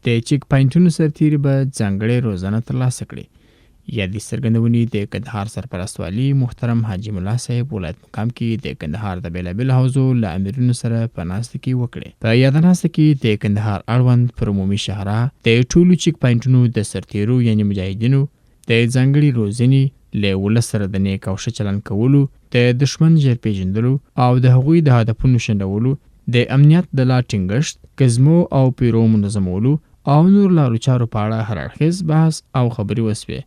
د چیک پاینټونو سرتیري به ځانګړې روزنه ترلاسه کړي. یادې څرګندونې د کندهار سرپرست والي محترم حاجي ملا صاحب ولایت مقام کې د کندهار د بېلابېلو حوزو له امرونو سره په ناسته کې وکړې. په یاده ناسته کې د کندهار اړوند پر عمومي شاهراه د ټولو چیک پاینټونو د سرتیرو یعنې مجاهدینو د ځانګړي روزنې له ولس سره د نیک او ښه چلند کولو، د دښمن ژر پیژندلو او د هغوی د هدفونو شنډولو، د امنیت د لا ټینګښت، ګزمو او پیرو منظمولو او نور لارو چارو په اړه هر اړخیز بحث او خبرې وسوې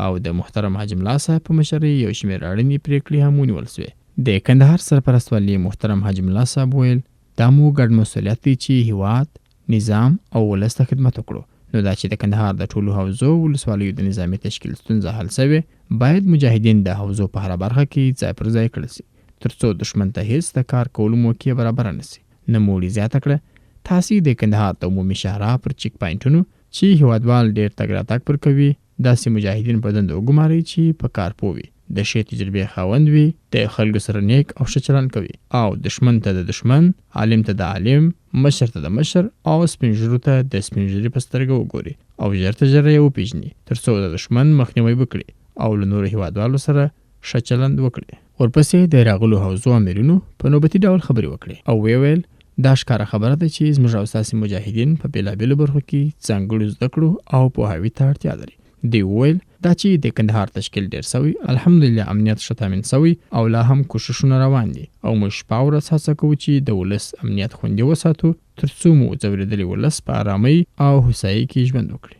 او د محترم حاجي ملا صاحب په مشرۍ یو شمېر اړینې پرېکړې هم ونیول سوې. د کندهار سرپرست والي محترم حاجي ملا صاحب ویل دا مو ګډ مسؤلیت دی چې هیواد، نظام او ولس ته خدمت وکړو. نو دا چې د کندهار د ټولو حوزو ولسوالیو د نظامي تشکیل ستونزه حل سوې، باید مجاهدین د حوزو په هره برخه کې ځای پر ځای کړل سي ترڅو دښمن ته هیڅ د کار کولو موقع برابره نسي. نوموړي زیاته کړه تاسې د کندهار د عمومي شاهراه پر چیک پاینټونو چې هیوادوال ډېر تګ راتګ پر کوي داسې مجاهدین په دنده وګمارئ چې په کار پوه وي، د ښې تجربې خاوند وي، د خلکو سره نیک او ښه چلند کوي او دښمن ته د دښمن، عالم ته د عالم، مشر ته د مشر او سپین ږیرو ته د سپین ږیري په سترګه وګوري او ژر تر ژره یې وپېژني ترڅو د دښمن مخنیوی وکړي او له نورو هیوادوالو سره ښه چلند وکړي. ورپسې د راغلو حوزو امرینو په نوبتي ډول خبرې وکړي او ویل دا ښکاره خبره ده چې زموږ او ستاسې مجاهدین په بېلابېلو برخو کې ځانګړو زده کړو او پوهاوي ته اړتیا لري. دوی وویل دا چې د کندهار تشکیل ډېر سوی، الحمدلله امنیت ښه تامین سوی او لا هم کوښښونه روان دي او موږ شپه او ورځ هڅه کوو چې د ولس امنیت خوندي وساتو ترڅو مو ځورېدلي ولس په ارامۍ او هوسایۍ کې ژوند وکړي.